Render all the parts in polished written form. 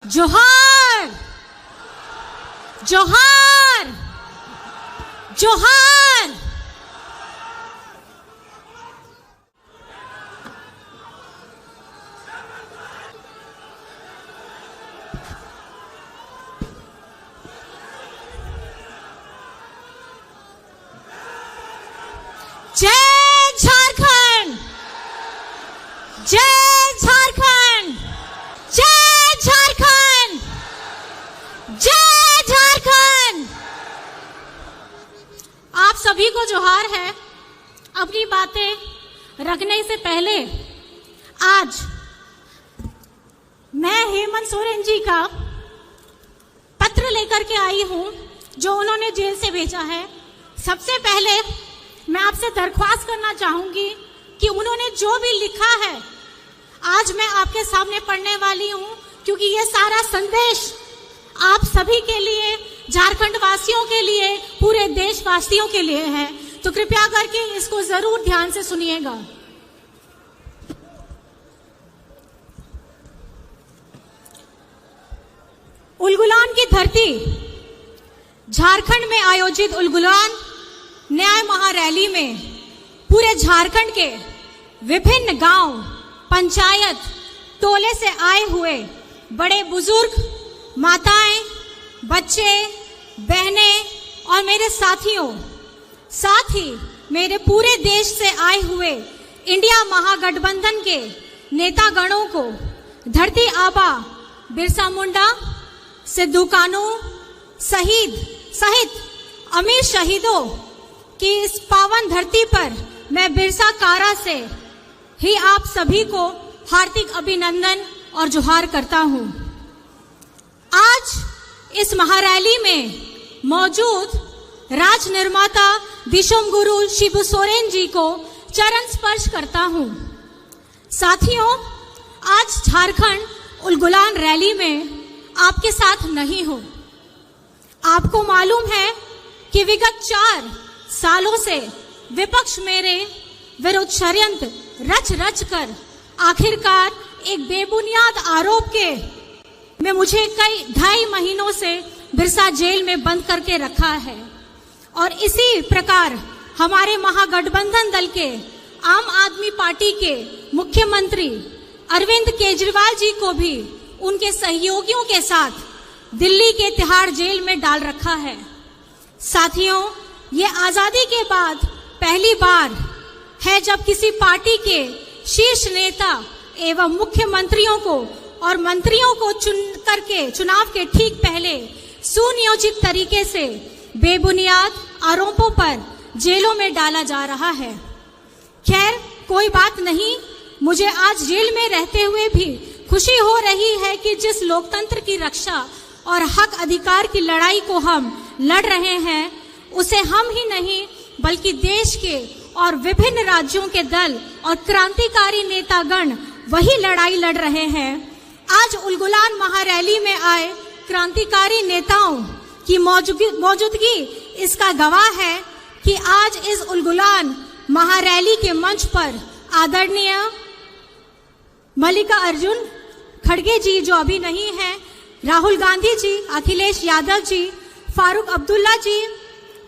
जोहार जोहार जोहार। जय झारखंड, जय झारखंड, जय झारखंड, जय झारखंड। आप सभी को जोहार है। अपनी बातें रखने से पहले आज मैं हेमंत सोरेन जी का पत्र लेकर के आई हूं जो उन्होंने जेल से भेजा है। सबसे पहले मैं आपसे दरख्वास्त करना चाहूंगी कि उन्होंने जो भी लिखा है आज मैं आपके सामने पढ़ने वाली हूं, क्योंकि ये सारा संदेश आप सभी के लिए, झारखंड वासियों के लिए, पूरे देशवासियों के लिए है। तो कृपया करके इसको जरूर ध्यान से सुनिएगा। उलगुलान की धरती, झारखंड में आयोजित उलगुलान न्याय महारैली में पूरे झारखंड के विभिन्न गांव, पंचायत, टोले से आए हुए बड़े बुजुर्ग, माताएं, बच्चे, बहनें और मेरे साथियों, साथ ही मेरे पूरे देश से आए हुए इंडिया महागठबंधन के नेतागणों को धरती आबा बिरसा मुंडा, सिद्धू कानू सहित अमीर शहीदों कि इस पावन धरती पर मैं बिरसा कारा से ही आप सभी को हार्दिक अभिनंदन और जोहार करता हूं। आज इस महारैली में मौजूद राज निर्माता दिशोम गुरु शिबू सोरेन जी को चरण स्पर्श करता हूं। साथियों, आज झारखंड उलगुलान रैली में आपके साथ नहीं हूं। आपको मालूम है कि विगत 4 सालों से विपक्ष मेरे विरुद्ध षड्यंत्र रच कर आखिरकार एक बेबुनियाद आरोप के में मुझे कई 2.5 महीनों से बिरसा जेल में बंद करके रखा है। और इसी प्रकार हमारे महागठबंधन दल के आम आदमी पार्टी के मुख्यमंत्री अरविंद केजरीवाल जी को भी उनके सहयोगियों के साथ दिल्ली के तिहाड़ जेल में डाल रखा है। साथियों, ये आजादी के बाद पहली बार है जब किसी पार्टी के शीर्ष नेता एवं मुख्यमंत्रियों को और मंत्रियों को चुनाव के ठीक पहले सुनियोजित तरीके से बेबुनियाद आरोपों पर जेलों में डाला जा रहा है। खैर, कोई बात नहीं, मुझे आज जेल में रहते हुए भी खुशी हो रही है कि जिस लोकतंत्र की रक्षा और हक अधिकार की लड़ाई को हम लड़ रहे हैं, उसे हम ही नहीं बल्कि देश के और विभिन्न राज्यों के दल और क्रांतिकारी नेतागण वही लड़ाई लड़ रहे हैं। आज उलगुलान महारैली में आए क्रांतिकारी नेताओं की मौजूदगी इसका गवाह है कि आज इस उलगुलान महारैली के मंच पर आदरणीय मल्लिकार्जुन खड़गे जी, जो अभी नहीं है, राहुल गांधी जी, अखिलेश यादव जी, फारूक अब्दुल्ला जी,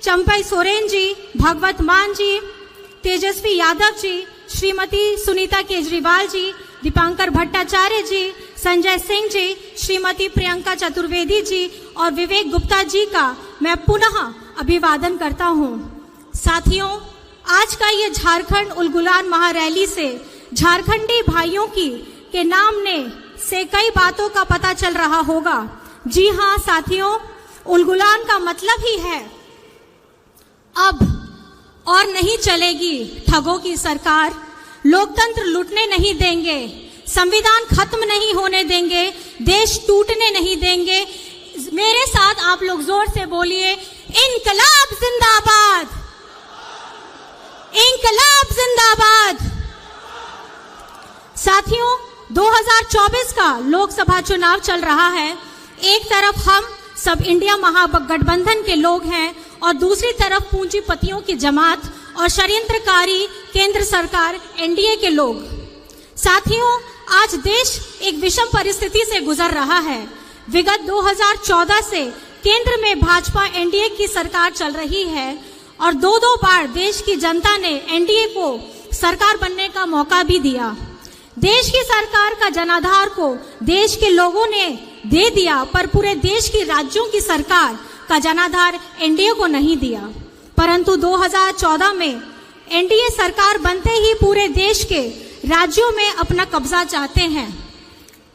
चंपई सोरेन जी, भगवत मान जी, तेजस्वी यादव जी, श्रीमती सुनीता केजरीवाल जी, दीपांकर भट्टाचार्य जी, संजय सिंह जी, श्रीमती प्रियंका चतुर्वेदी जी और विवेक गुप्ता जी का मैं पुनः अभिवादन करता हूं। साथियों, आज का ये झारखंड उलगुलान महारैली से झारखंडी भाइयों के नाम ने से कई बातों का पता चल रहा होगा। जी हाँ साथियों, उलगुलान का मतलब ही है अब और नहीं चलेगी ठगों की सरकार, लोकतंत्र लूटने नहीं देंगे, संविधान खत्म नहीं होने देंगे, देश टूटने नहीं देंगे। मेरे साथ आप लोग जोर से बोलिए, इनकलाब जिंदाबाद, इनकलाब जिंदाबाद। साथियों, 2024 का लोकसभा चुनाव चल रहा है। एक तरफ हम सब इंडिया महागठबंधन के लोग हैं और दूसरी तरफ पूंजीपतियों की जमात और षड्यंत्रकारी केंद्र सरकार एनडीए के लोग। साथियों, आज देश एक विषम परिस्थिति से गुजर रहा है। विगत 2014 से केंद्र में भाजपा एनडीए की सरकार चल रही है और दो बार देश की जनता ने एनडीए को सरकार बनने का मौका भी दिया। देश की सरकार का जनाधार को देश के लोगों ने दे दिया, पर पूरे देश की राज्यों की सरकार का जनाधार एनडीए को नहीं दिया। परंतु 2014 में एनडीए सरकार बनते ही पूरे देश के राज्यों में अपना कब्जा चाहते हैं।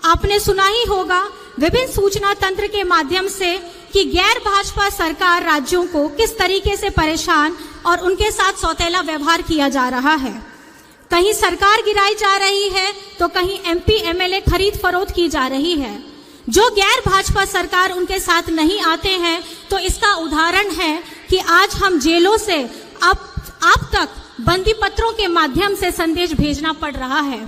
आपने सुना ही होगा विभिन्न सूचना तंत्र के माध्यम से कि गैर भाजपा सरकार राज्यों को किस तरीके से परेशान और उनके साथ सौतेला व्यवहार किया जा रहा है। कहीं सरकार गिराई जा रही है तो कहीं एमपी एमएलए खरीद फरोख्त की जा रही है। जो गैर भाजपा सरकार उनके साथ नहीं आते हैं तो इसका उदाहरण है कि आज हम जेलों से आप तक बंदी पत्रों के माध्यम से संदेश भेजना पड़ रहा है।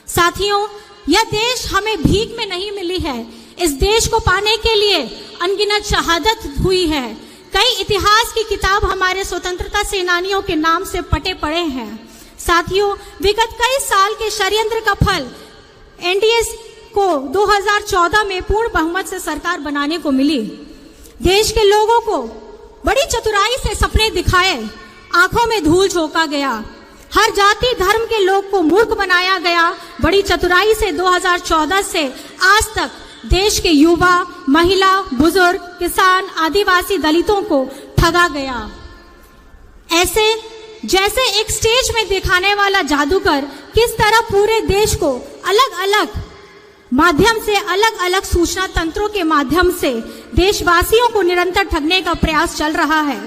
साथियों, यह देश हमें भीख में नहीं मिली है। इस देश को पाने के लिए अनगिनत शहादत हुई है। कई इतिहास की किताब हमारे स्वतंत्रता सेनानियों के नाम से पटे पड़े हैं। साथियों, विगत कई साल के षड्यंत्र का फल एनडीए को 2014 में पूर्ण बहुमत से सरकार बनाने को मिली। देश के लोगों को बड़ी चतुराई से सपने दिखाए, आंखों में धूल झोंका गया, हर जाति धर्म के लोग को मूर्ख बनाया गया। बड़ी चतुराई से 2014 से आज तक देश के युवा, महिला, बुजुर्ग, किसान, आदिवासी, दलितों को ठगा गया। ऐसे जैसे एक स्टेज में दिखाने वाला जादूगर किस तरह पूरे देश को अलग अलग माध्यम से, अलग अलग सूचना तंत्रों के माध्यम से देशवासियों को निरंतर ठगने का प्रयास चल रहा है।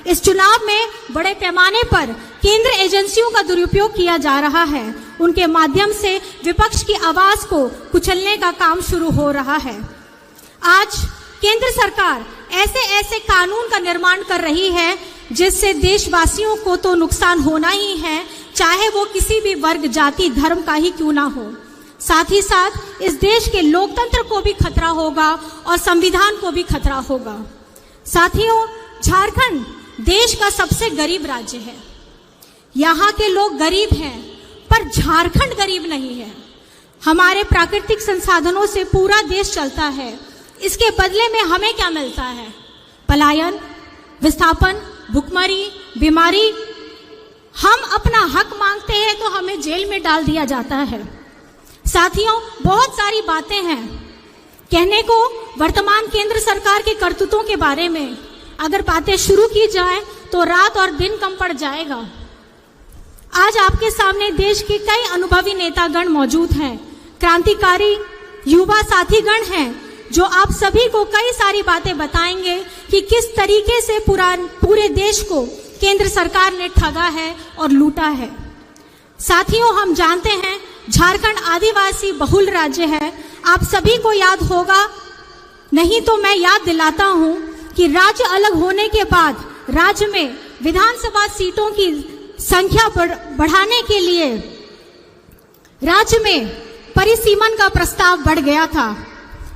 इस चुनाव में बड़े पैमाने पर केंद्र एजेंसियों का दुरुपयोग किया जा रहा है। उनके माध्यम से विपक्ष की आवाज को कुचलने का काम शुरू हो रहा है। आज केंद्र सरकार ऐसे ऐसे कानून का निर्माण कर रही है जिससे देशवासियों को तो नुकसान होना ही है, चाहे वो किसी भी वर्ग, जाति, धर्म का ही क्यों ना हो। साथ ही साथ इस देश के लोकतंत्र को भी खतरा होगा और संविधान को भी खतरा होगा। साथियों, झारखंड देश का सबसे गरीब राज्य है। यहाँ के लोग गरीब हैं, पर झारखंड गरीब नहीं है। हमारे प्राकृतिक संसाधनों से पूरा देश चलता है। इसके बदले में हमें क्या मिलता है? पलायन, विस्थापन, भुखमरी, बीमारी। हम अपना हक मांगते हैं तो हमें जेल में डाल दिया जाता है। साथियों, बहुत सारी बातें हैं कहने को वर्तमान केंद्र सरकार के करतूतों के बारे में। अगर बातें शुरू की जाए तो रात और दिन कम पड़ जाएगा। आज आपके सामने देश के कई अनुभवी नेतागण मौजूद हैं, क्रांतिकारी युवा साथीगण हैं, जो आप सभी को कई सारी बातें बताएंगे कि किस तरीके से पूरे देश को केंद्र सरकार ने ठगा है और लूटा है। साथियों, हम जानते हैं झारखंड आदिवासी बहुल राज्य है। आप सभी को याद होगा, नहीं तो मैं याद दिलाता हूं कि राज्य अलग होने के बाद राज्य में विधानसभा सीटों की संख्या बढ़ाने के लिए राज्य में परिसीमन का प्रस्ताव बढ़ गया था,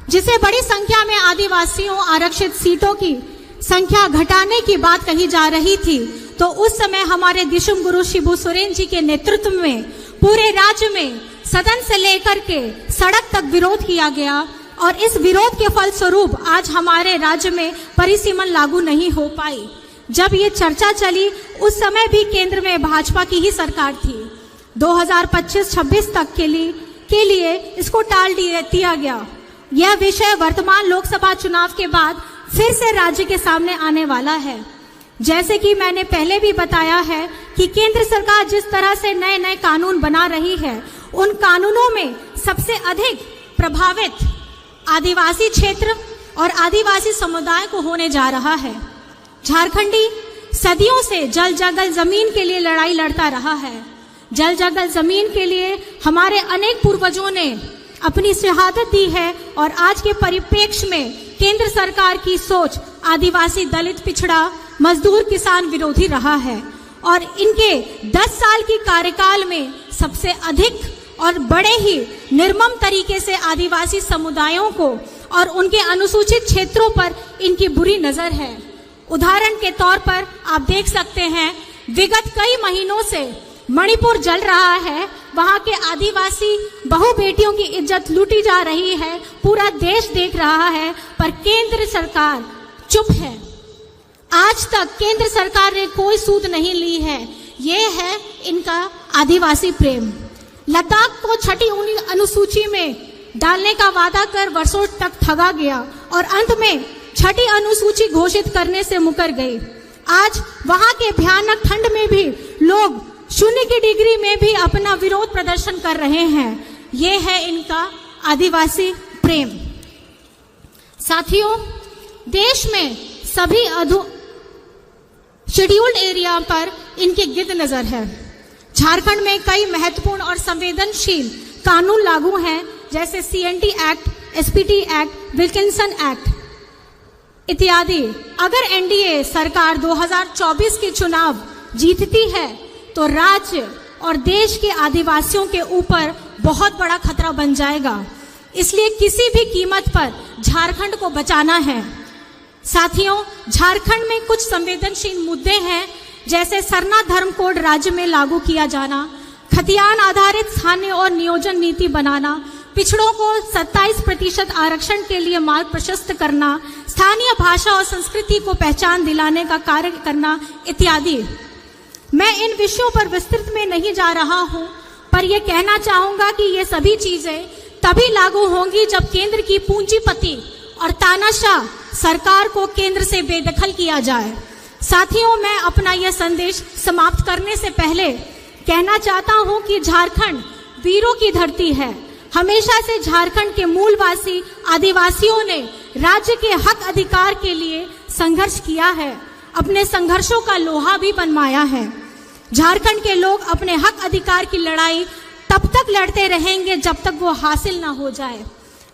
जिसे बड़ी संख्या में आदिवासियों आरक्षित सीटों की संख्या घटाने की बात कही जा रही थी। तो उस समय हमारे दिशम गुरु शिबू सोरेन जी के नेतृत्व में पूरे राज्य में सदन से लेकर के सड़क तक विरोध किया गया और इस विरोध के फलस्वरूप आज हमारे राज्य में परिसीमन लागू नहीं हो पाई। जब ये चर्चा चली उस समय भी केंद्र में भाजपा की ही सरकार थी। 2025-26 तक के लिए इसको टाल दिया गया। यह विषय वर्तमान लोकसभा चुनाव के बाद फिर से राज्य के सामने आने वाला है। जैसे कि मैंने पहले भी बताया है कि केंद्र सरकार जिस तरह से नए नए कानून बना रही है, उन कानूनों में सबसे अधिक प्रभावित आदिवासी क्षेत्र और आदिवासी समुदाय को होने जा रहा है। झारखंडी सदियों से जल जंगल जमीन के लिए लड़ाई लड़ता रहा है। जल जंगल जमीन के लिए हमारे अनेक पूर्वजों ने अपनी शहादत दी है और आज के परिप्रेक्ष्य में केंद्र सरकार की सोच आदिवासी, दलित, पिछड़ा, मजदूर, किसान विरोधी रहा है और इनके 10 साल की कार्यकाल में सबसे अधिक और बड़े ही निर्मम तरीके से आदिवासी समुदायों को और उनके अनुसूचित क्षेत्रों पर इनकी बुरी नजर है। उदाहरण के तौर पर आप देख सकते हैं, विगत कई महीनों से मणिपुर जल रहा है, वहां के आदिवासी बहु बेटियों की इज्जत लूटी जा रही है, पूरा देश देख रहा है, पर केंद्र सरकार चुप है। आज तक केंद्र सरकार ने कोई सूद नहीं ली है। ये है इनका आदिवासी प्रेम। लद्दाख को छठी अनुसूची में डालने का वादा कर वर्षों तक ठगा गया और अंत में छठी अनुसूची घोषित करने से मुकर गई। आज वहां के भयानक ठंड में भी लोग 0 की डिग्री में भी अपना विरोध प्रदर्शन कर रहे हैं। ये है इनका आदिवासी प्रेम। साथियों, देश में सभी शेड्यूल्ड एरिया पर इनकी गिद्ध नजर है। झारखंड में कई महत्वपूर्ण और संवेदनशील कानून लागू हैं, जैसे CNT act, SPT act, Wilkinson act इत्यादि। अगर NDA सरकार 2024 के चुनाव जीतती है तो राज्य और देश के आदिवासियों के ऊपर बहुत बड़ा खतरा बन जाएगा। इसलिए किसी भी कीमत पर झारखंड को बचाना है। साथियों, झारखंड में कुछ संवेदनशील मुद्दे हैं, जैसे सरना धर्म कोड राज्य में लागू किया जाना, खतियान आधारित स्थानीय और नियोजन नीति बनाना, पिछड़ों को 27% आरक्षण के लिए मार्ग प्रशस्त करना, स्थानीय भाषा और संस्कृति को पहचान दिलाने का कार्य करना इत्यादि। मैं इन विषयों पर विस्तृत में नहीं जा रहा हूं, पर यह कहना चाहूंगा कि ये सभी चीजें तभी लागू होंगी जब केंद्र की पूंजीपति और तानाशाह सरकार को केंद्र से बेदखल किया जाए। साथियों, मैं अपना यह संदेश समाप्त करने से पहले कहना चाहता हूं कि झारखंड वीरों की धरती है। हमेशा से झारखंड के मूलवासी आदिवासियों ने राज्य के हक अधिकार के लिए संघर्ष किया है, अपने संघर्षों का लोहा भी बनवाया है। झारखंड के लोग अपने हक अधिकार की लड़ाई तब तक लड़ते रहेंगे जब तक वो हासिल ना हो जाए।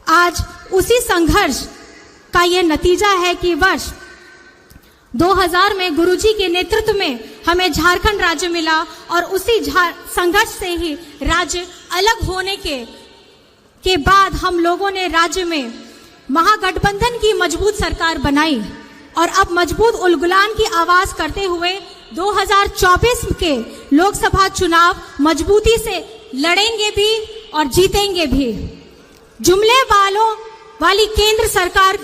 आज उसी संघर्ष का यह नतीजा है कि वर्ष 2000 में गुरुजी के नेतृत्व में हमें झारखंड राज्य मिला और उसी संघर्ष से ही राज्य अलग होने के बाद हम लोगों ने राज्य में महागठबंधन की मजबूत सरकार बनाई और अब मजबूत उलगुलान की आवाज करते हुए 2024 के लोकसभा चुनाव मजबूती से लड़ेंगे भी और जीतेंगे भी। जुमले वाली केंद्र सरकार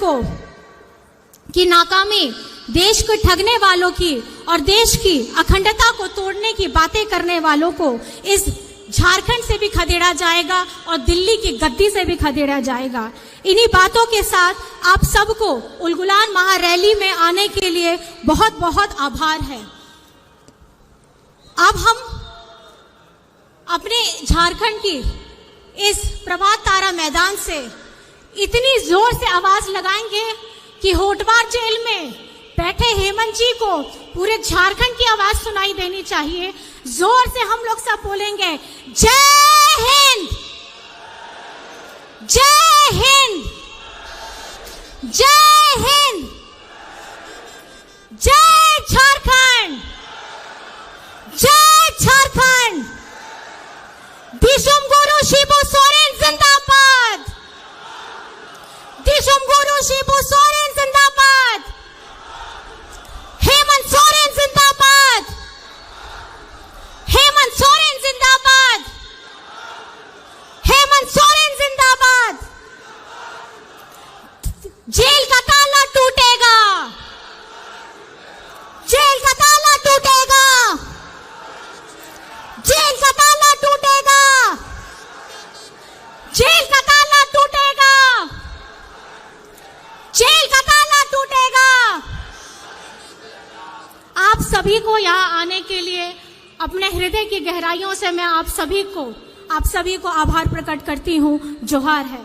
की नाकामी, देश को ठगने वालों की और देश की अखंडता को तोड़ने की बातें करने वालों को इस झारखंड से भी खदेड़ा जाएगा और दिल्ली की गद्दी से भी खदेड़ा जाएगा। इन्हीं बातों के साथ आप सबको उलगुलान महारैली में आने के लिए बहुत बहुत आभार है। अब हम अपने झारखंड की इस प्रभात तारा मैदान से इतनी जोर से आवाज लगाएंगे कि होटवार जेल में बैठे हेमंत जी को पूरे झारखंड की आवाज सुनाई देनी चाहिए। जोर से हम लोग सब बोलेंगे, जय हिंद, जय हिंद, जय हिंद, जय झारखंड, जय झारखंड। दिशुम गुरु शिबू सोरेन जिंदाबाद, दिशुम गुरु शिबू सोरेन जिंदाबाद, हेमंत सोरेन जिंदाबाद, हेमंत सोरेन जिंदाबाद, हेमंत सोरेन जिंदाबाद। जेल का ताला टूटेगा, जेल का ताला टूटेगा, जेल का ताला टूटेगा, जेल का ताला टूटेगा, जेल का ताला टूटेगा। आप सभी को यहाँ आने के लिए अपने हृदय की गहराइयों से मैं आप सभी को आभार प्रकट करती हूँ। जोहार है।